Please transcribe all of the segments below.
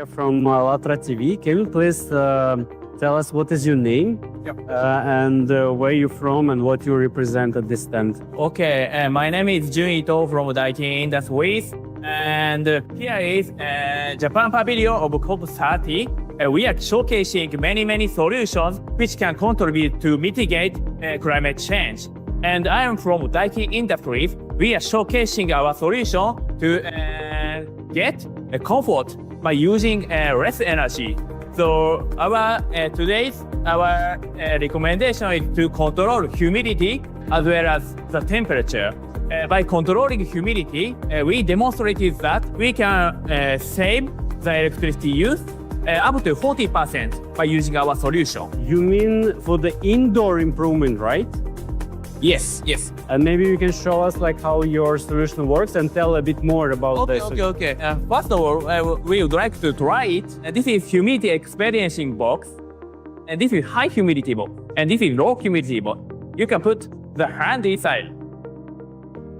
from ALLATRA TV. Can you please tell us what is your name and where you're from and what you represent at this stand? Okay, my name is Jun Ito from Daikin Industries, and here is Japan Pavilion of COP-30. We are showcasing many solutions which can contribute to mitigate climate change. And I am from Daikin Industries. We are showcasing our solution to get comfort by using less energy. So today's recommendation is to control humidity as well as the temperature. By controlling humidity, we demonstrated that we can save the electricity use up to 40% by using our solution. You mean for the indoor improvement, right? Yes. And maybe you can show us like how your solution works and tell a bit more about this. Okay. First of all, we would like to try it. This is humidity experiencing box, and this is high humidity box, and this is low humidity box. You can put the hand inside.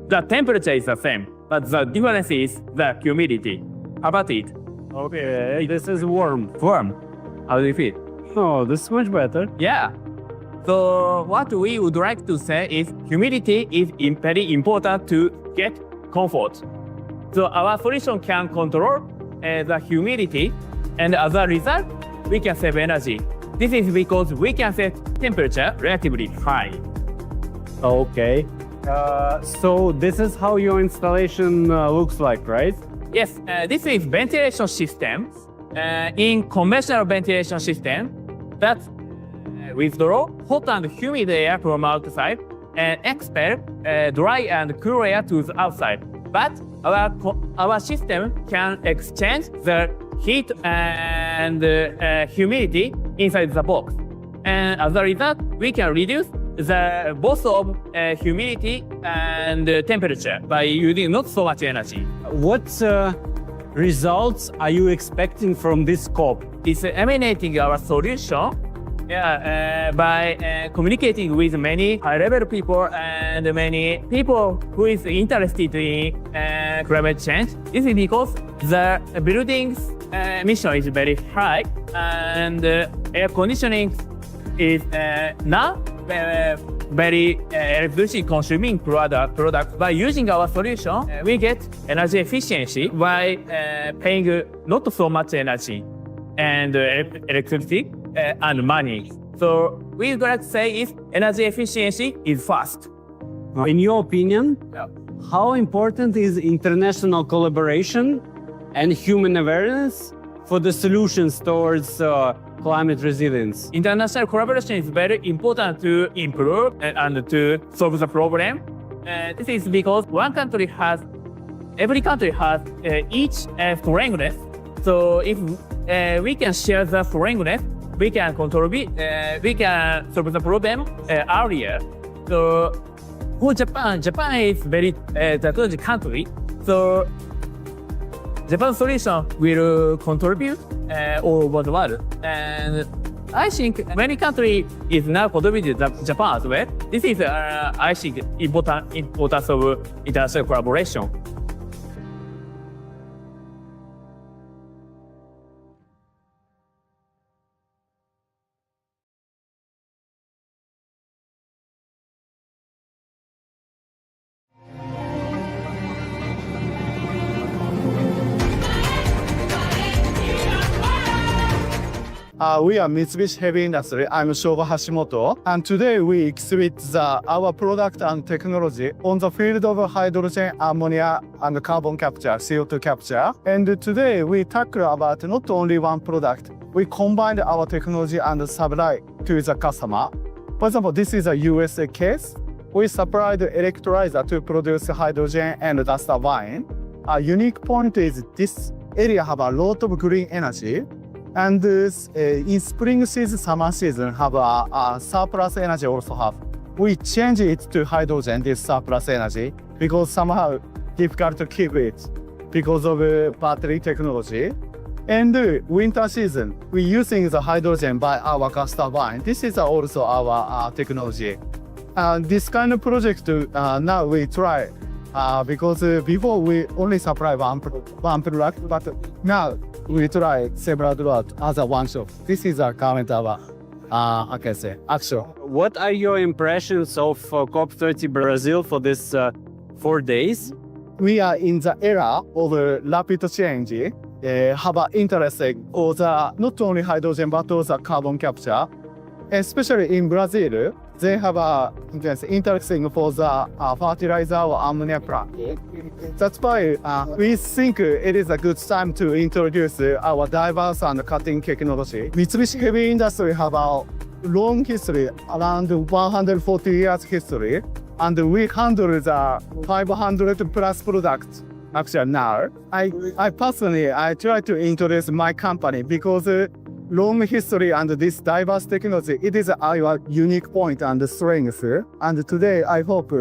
The temperature is the same, but the difference is the humidity. How about it? Okay, this is warm. Warm. How do you feel? Oh, this is much better. Yeah. So what we would like to say is humidity is very important to get comfort. So our solution can control the humidity, and as a result, we can save energy. This is because we can set temperature relatively high. Okay. So this is how your installation looks like, right? Yes, this is ventilation system. In conventional ventilation system, that withdraw hot and humid air from outside and expel dry and cool air to the outside. But our system can exchange the heat and humidity inside the box. And as a result, we can reduce the both of humidity and temperature by using not so much energy. What results are you expecting from this COP? It's emanating our solution by communicating with many high-level people and many people who is interested in climate change. This is because the building's emission is very high and air conditioning is not very electricity consuming product. By using our solution, we get energy efficiency by paying not so much energy and electricity and money. So we would like to say is energy efficiency is fast. In your opinion, how important is international collaboration and human awareness for the solutions towards climate resilience? International collaboration is very important to improve and to solve the problem. This is because every country has each strength. So if we can share the strength, we can contribute, we can solve the problem earlier. So for Japan is very technology country. So Japan's solution will contribute all over the world. And I think many countries is now contributing to Japan as well. This is, I think, importance of international collaboration. We are Mitsubishi Heavy Industries. I'm Shogo Hashimoto, and today we exhibit our product and technology on the field of hydrogen, ammonia, and carbon capture, CO2 capture. And today we tackle about not only one product. We combined our technology and supply to the customer. For example, this is a USA case. We supplied electrolyzer to produce hydrogen and dust turbine. A unique point is this area have a lot of green energy. And in spring season, summer season, have a surplus energy also have. We change it to hydrogen, this surplus energy, because somehow difficult to keep it because of battery technology. And winter season, we using the hydrogen by our gas turbine. This is also our technology. This kind of project now we try because before we only supply one product, but now we try several drugs as a one shot. This is our current I can say action. What are your impressions of COP-30 Brazil for this 4 days? We are in the era of rapid change. Have an interest in not only hydrogen but also carbon capture. Especially in Brazil, they have a interesting for the fertilizer or ammonia plant. That's why we think it is a good time to introduce our diverse and cutting technology. Mitsubishi Heavy Industries have a long history, around 140 years history, and we handle the 500 plus products. Actually now, I personally try to introduce my company because long history and this diverse technology, it is our unique point and strength. And today, I hope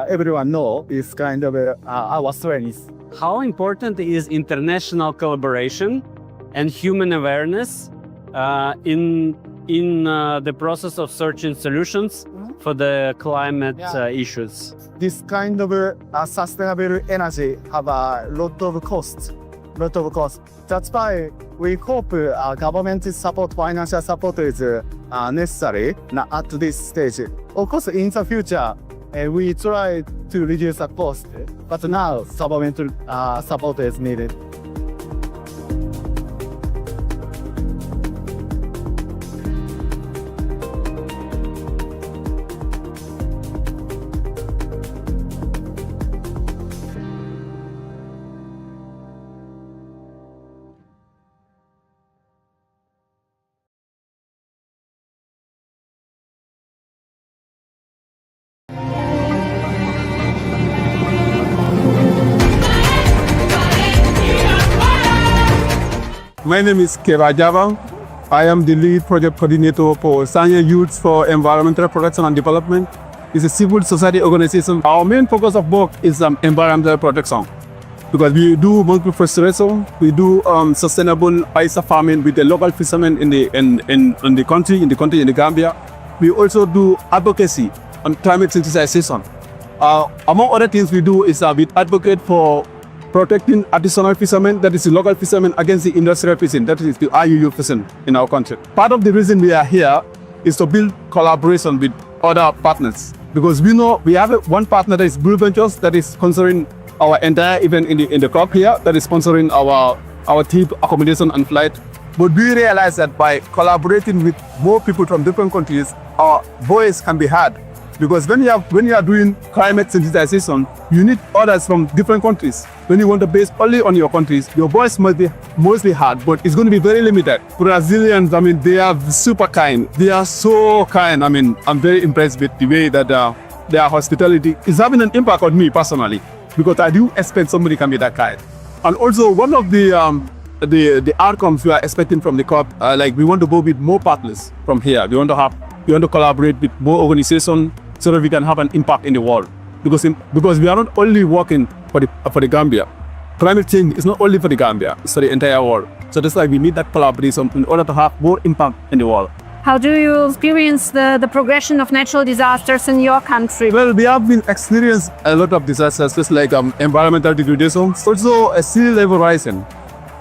everyone know is kind of our strength. How important is international collaboration and human awareness in the process of searching solutions for the climate issues? This kind of sustainable energy have a lot of costs. That's why we hope government support, financial support is necessary at this stage. Of course, in the future, we try to reduce the cost, but now government support is needed. My name is Kebba Jabang. I am the lead project coordinator for Sanyang Youth for Environmental Protection and Development. It's a civil society organization. Our main focus of work is environmental protection because we do monthly restoration, we do sustainable oyster farming with the local fishermen in the country, in the Gambia. We also do advocacy on climate sensitization. Among other things we do is we advocate for protecting artisanal fishermen, that is the local fishermen, against the industrial fishing, that is the IUU fishing in our country. Part of the reason we are here is to build collaboration with other partners, because we know we have one partner that is Blue Ventures, that is sponsoring our entire event in the COP here, that is sponsoring our trip, accommodation and flight. But we realize that by collaborating with more people from different countries, our voice can be heard. Because when you are doing climate sensitization, you need others from different countries. When you want to base only on your countries, your voice must be mostly heard, but it's going to be very limited. Brazilians, I mean, they are super kind. They are so kind. I mean, I'm very impressed with the way that their hospitality is having an impact on me personally, because I do expect somebody can be that kind. And also, one of the outcomes we are expecting from the COP, like we want to go with more partners from here. We want to collaborate with more organizations, so that we can have an impact in the world. Because we are not only working for the Gambia. Climate change is not only for the Gambia, it's for the entire world. So that's why we need that collaboration in order to have more impact in the world. How do you experience the progression of natural disasters in your country? Well, we have been experiencing a lot of disasters, just like environmental degradation, also a sea level rising.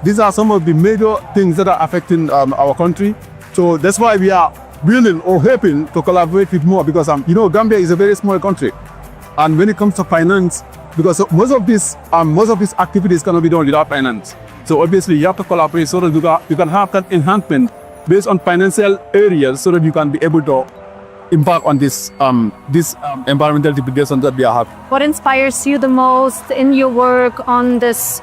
These are some of the major things that are affecting our country. So that's why we are willing or hoping to collaborate with more, because Gambia is a very small country, and when it comes to finance, because most of these activities cannot be done without finance. So obviously you have to collaborate so that you can have that enhancement based on financial areas, so that you can be able to impact on this environmental degradation that we are having. What inspires you the most in your work on this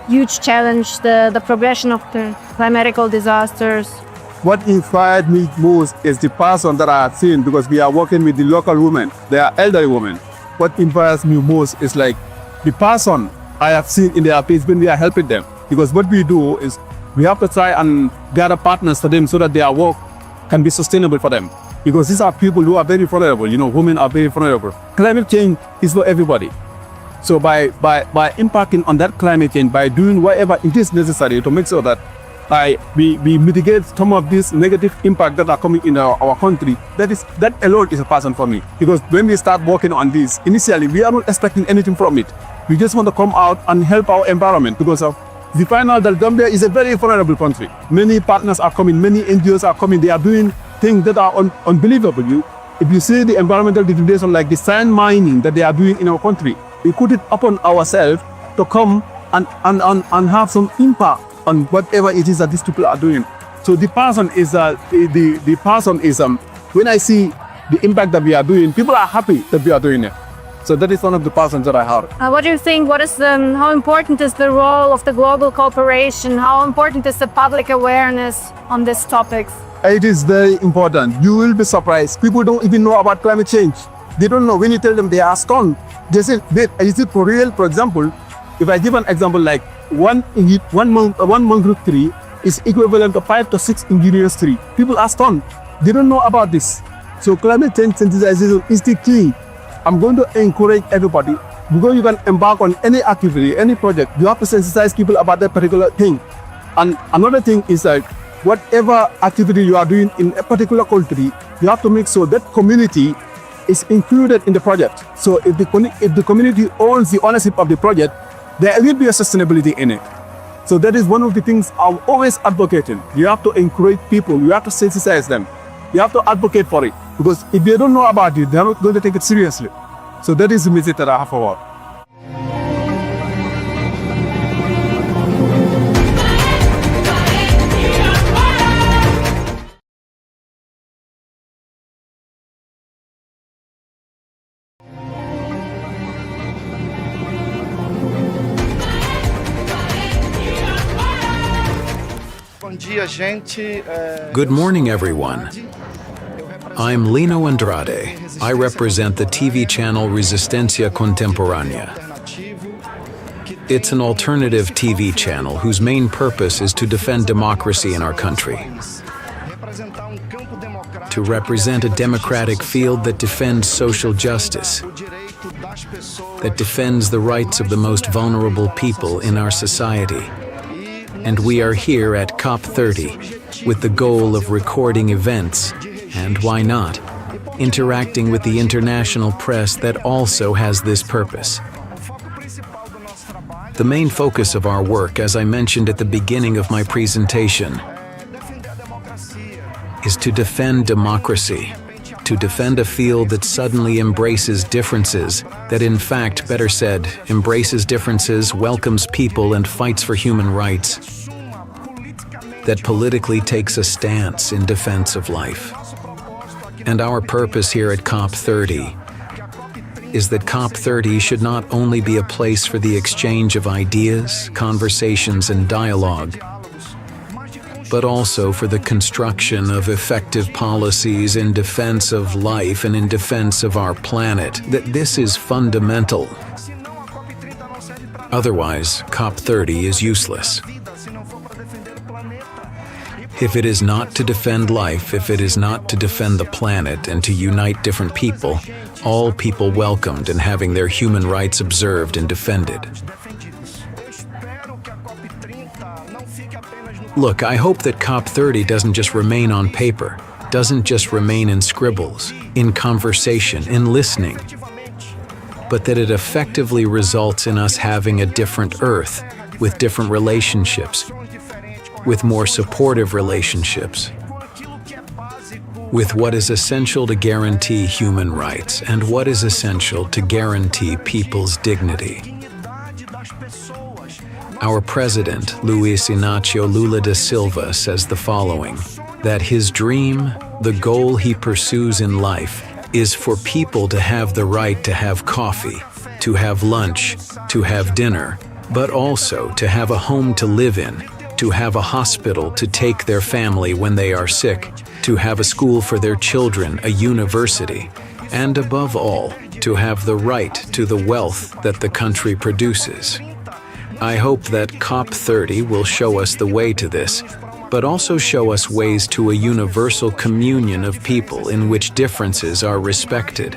huge challenge, the progression of the climatical disasters? What inspired me most is the person that I have seen, because we are working with the local women. They are elderly women. What inspires me most is like the person I have seen in their face when we are helping them. Because what we do is we have to try and gather partners for them so that their work can be sustainable for them. Because these are people who are very vulnerable. Women are very vulnerable. Climate change is for everybody. So by impacting on that climate change, by doing whatever it is necessary to make sure that we mitigate some of this negative impact that are coming in our country, that alone is a passion for me. Because when we start working on this, initially we are not expecting anything from it. We just want to come out and help our environment, because we find out that Gambia is a very vulnerable country. Many partners are coming, many NGOs are coming, they are doing things that are unbelievable. If you see the environmental degradation like the sand mining that they are doing in our country, we put it upon ourselves to come and have some impact on whatever it is that these people are doing. So the person is, when I see the impact that we are doing, people are happy that we are doing it. So that is one of the persons that I have. What do you think? How important is the role of the global cooperation? How important is the public awareness on these topics? It is very important. You will be surprised. People don't even know about climate change. They don't know. When you tell them, they are stunned. They say, wait, is it for real? For example, if I give an example like one mangrove tree is equivalent to 5 to 6 indigenous trees. People are stunned. They don't know about this. So climate change sensitization is the key. I'm going to encourage everybody, because you can embark on any activity, any project, you have to sensitize people about that particular thing. And another thing is that whatever activity you are doing in a particular country, you have to make sure that community is included in the project. So if the community owns the ownership of the project, there will be a sustainability in it. So that is one of the things I'm always advocating. You have to encourage people, you have to sensitize them, you have to advocate for it. Because if they don't know about it, they're not going to take it seriously. So that is the message that I have for all. Good morning, everyone. I'm Leno Andrade. I represent the TV channel Resistência Contemporânea. It's an alternative TV channel whose main purpose is to defend democracy in our country. To represent a democratic field that defends social justice, that defends the rights of the most vulnerable people in our society. And we are here at COP-30 with the goal of recording events, and why not, interacting with the international press that also has this purpose. The main focus of our work, as I mentioned at the beginning of my presentation, is to defend democracy, to defend a field that suddenly embraces differences, that in fact, better said, embraces differences, welcomes people and fights for human rights, that politically takes a stance in defense of life. And our purpose here at COP-30 is that COP-30 should not only be a place for the exchange of ideas, conversations, and dialogue, but also for the construction of effective policies in defense of life and in defense of our planet, that this is fundamental. Otherwise, COP-30 is useless. If it is not to defend life, if it is not to defend the planet and to unite different people, all people welcomed and having their human rights observed and defended. Look, I hope that COP-30 doesn't just remain on paper, doesn't just remain in scribbles, in conversation, in listening, but that it effectively results in us having a different Earth, with different relationships, with more supportive relationships, with what is essential to guarantee human rights and what is essential to guarantee people's dignity. Our president, Luis Inácio Lula da Silva, says the following, that his dream, the goal he pursues in life, is for people to have the right to have coffee, to have lunch, to have dinner, but also to have a home to live in, to have a hospital to take their family when they are sick, to have a school for their children, a university, and above all, to have the right to the wealth that the country produces. I hope that COP-30 will show us the way to this, but also show us ways to a universal communion of people in which differences are respected.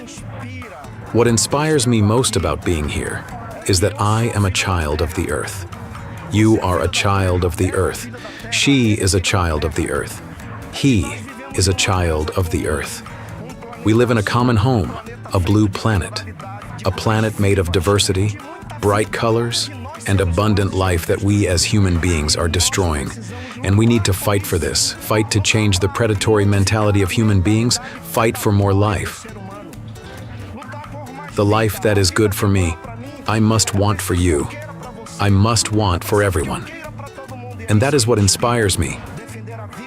What inspires me most about being here is that I am a child of the earth. You are a child of the earth. She is a child of the earth. He is a child of the earth. We live in a common home, a blue planet, a planet made of diversity, bright colors, and abundant life that we as human beings are destroying. And we need to fight for this, fight to change the predatory mentality of human beings, fight for more life. The life that is good for me, I must want for you. I must want for everyone. And that is what inspires me,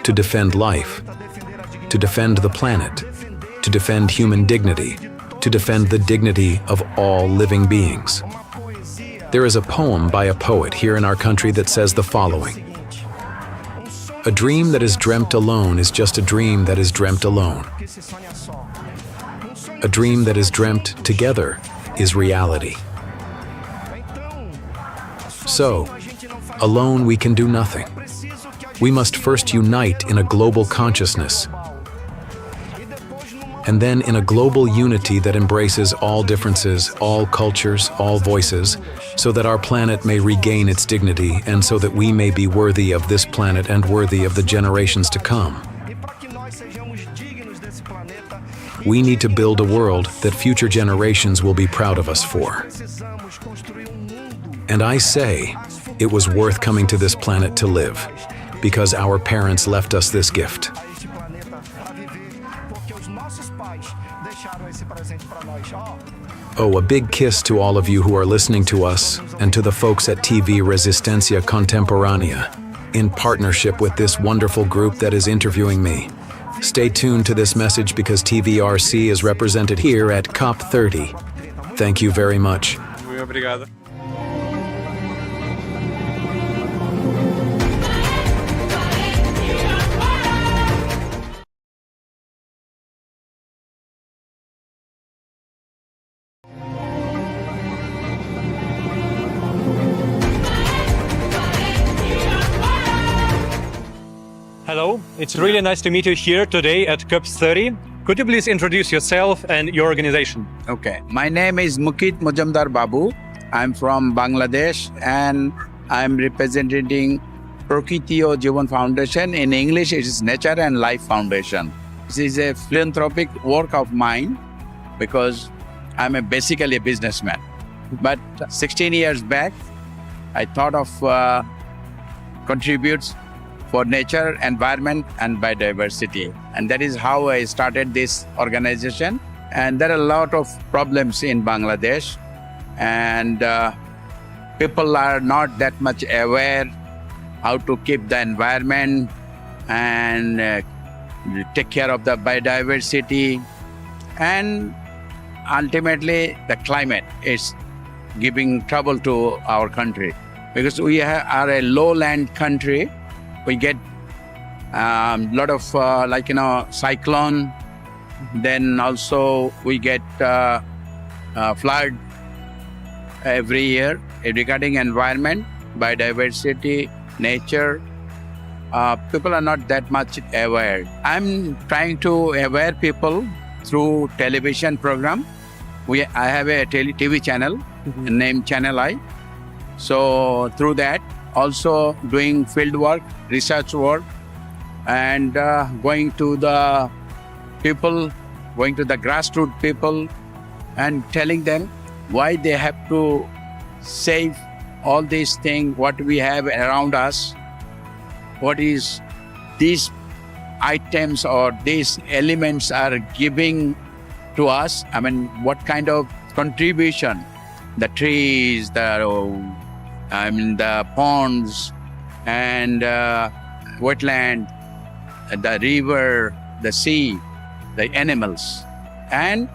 to defend life, to defend the planet, to defend human dignity, to defend the dignity of all living beings. There is a poem by a poet here in our country that says the following: "A dream that is dreamt alone is just a dream that is dreamt alone. A dream that is dreamt together is reality." So, alone we can do nothing. We must first unite in a global consciousness, and then in a global unity that embraces all differences, all cultures, all voices, so that our planet may regain its dignity and so that we may be worthy of this planet and worthy of the generations to come. We need to build a world that future generations will be proud of us for. And I say, it was worth coming to this planet to live, because our parents left us this gift. Oh, a big kiss to all of you who are listening to us, and to the folks at TV Resistência Contemporânea, in partnership with this wonderful group that is interviewing me. Stay tuned to this message because TVRC is represented here at COP-30. Thank you very much. Muito obrigado. Hello, it's really nice to meet you here today at COP-30. Could you please introduce yourself and your organization? Okay, my name is Muqeed Majumdar Babu. I'm from Bangladesh and I'm representing Prokriti O Jibon Foundation. In English, it is Nature and Life Foundation. This is a philanthropic work of mine because I'm basically a businessman. But 16 years back, I thought of contributes for nature, environment, and biodiversity. And that is how I started this organization. And there are a lot of problems in Bangladesh. And people are not that much aware how to keep the environment and take care of the biodiversity. And ultimately, the climate is giving trouble to our country. Because we are a lowland country, we get a lot of cyclone. Then also we get flood every year. Regarding environment, biodiversity, nature, people are not that much aware. I'm trying to aware people through television program. I have a TV channel named Channel I. So through that, also doing field work, research work, and going to the people, going to the grassroots people and telling them why they have to save all these things, what we have around us, what is these items or these elements are giving to us. I mean, what kind of contribution the trees, the ponds and wetland, the river, the sea, the animals, and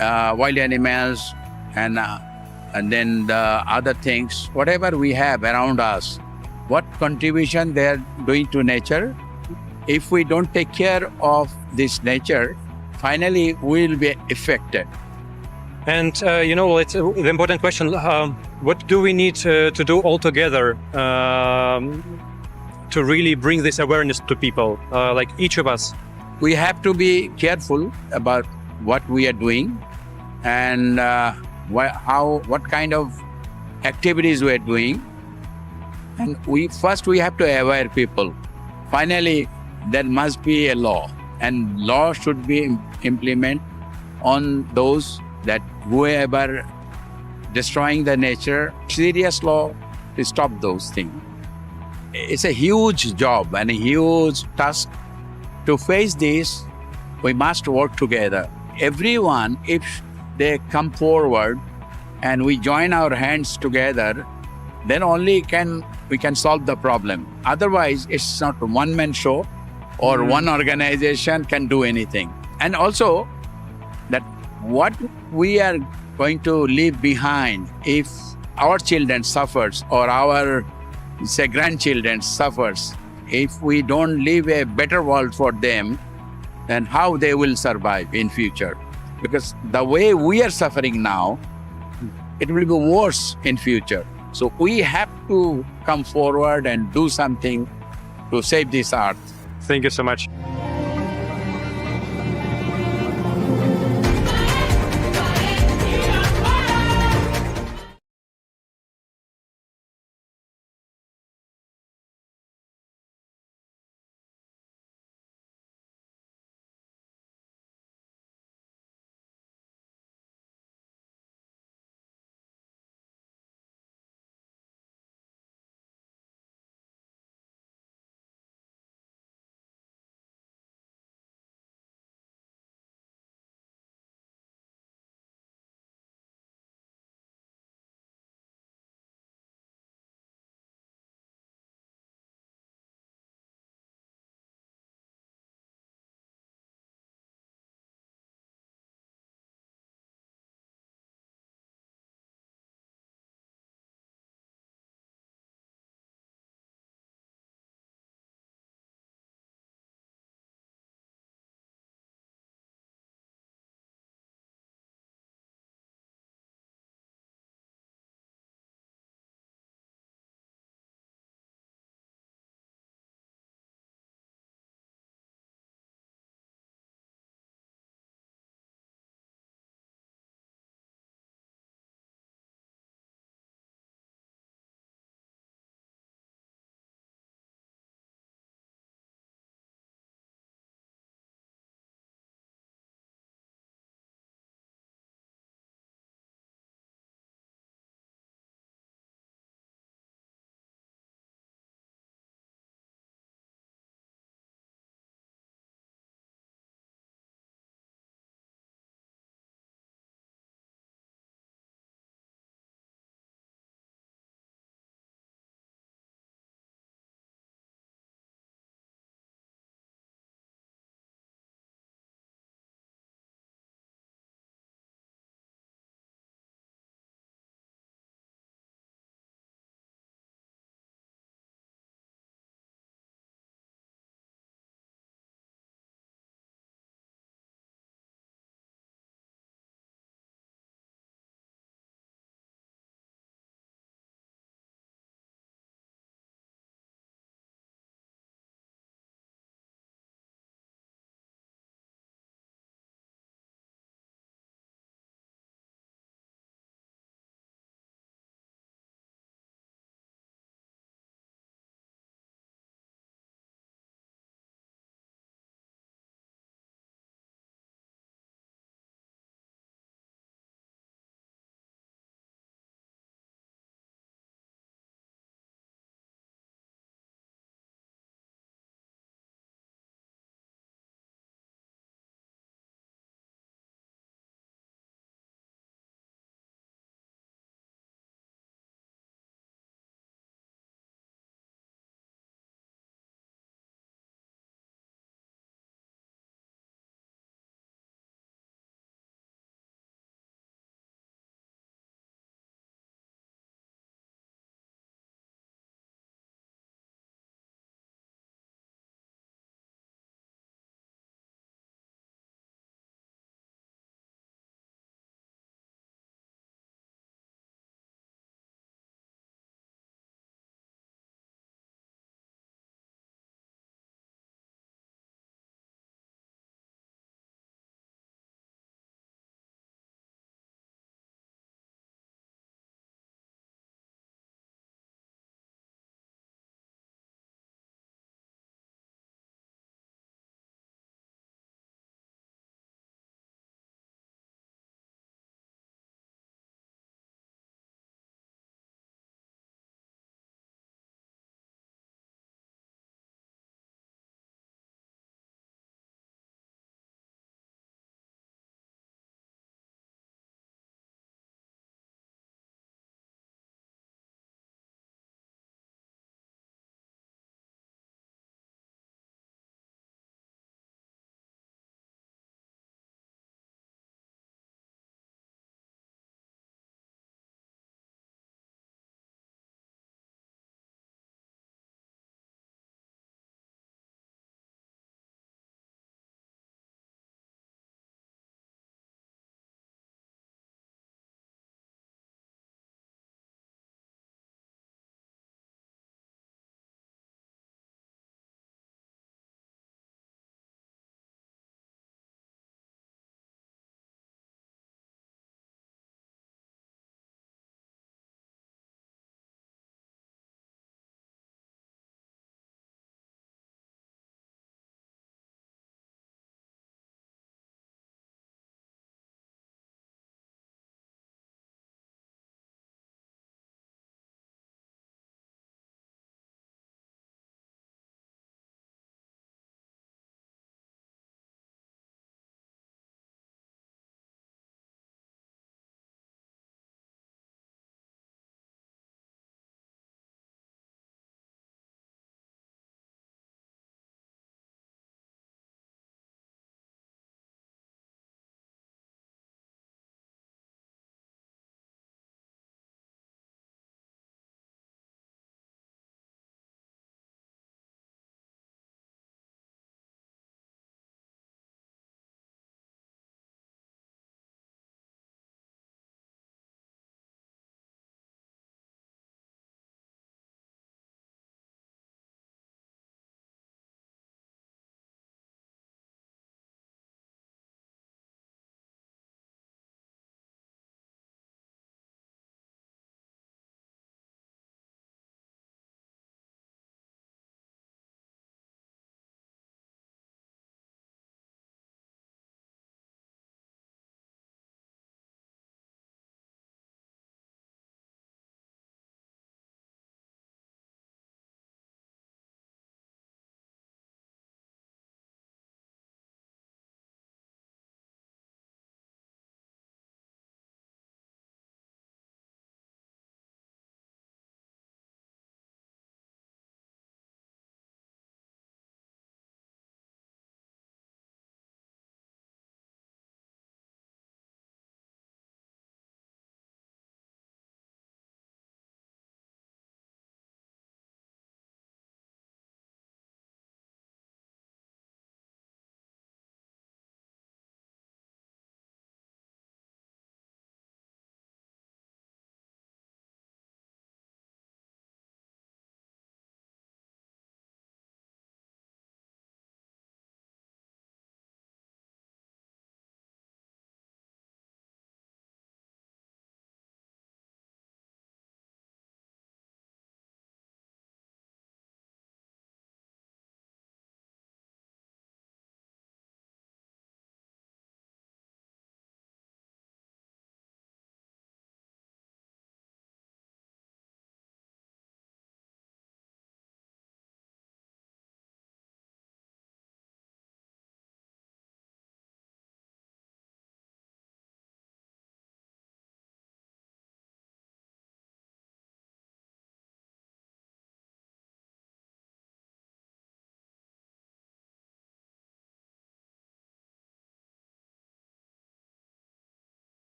wild animals, and then the other things, whatever we have around us, what contribution they are doing to nature. If we don't take care of this nature, finally we will be affected. And it's the important question, what do we need to do all together to really bring this awareness to people, like each of us? We have to be careful about what we are doing and what kind of activities we are doing. And we have to aware people. Finally, there must be a law, and law should be implemented on those that whoever destroying the nature, serious law to stop those things. It's a huge job and a huge task. To face this, we must work together. Everyone, if they come forward and we join our hands together, then only we can solve the problem. Otherwise, it's not a one-man show or one organization can do anything. And also, that what we are going to leave behind if our children suffers or our grandchildren suffers, if we don't leave a better world for them, then how they will survive in future? Because the way we are suffering now, it will be worse in future. So we have to come forward and do something to save this earth. Thank you so much.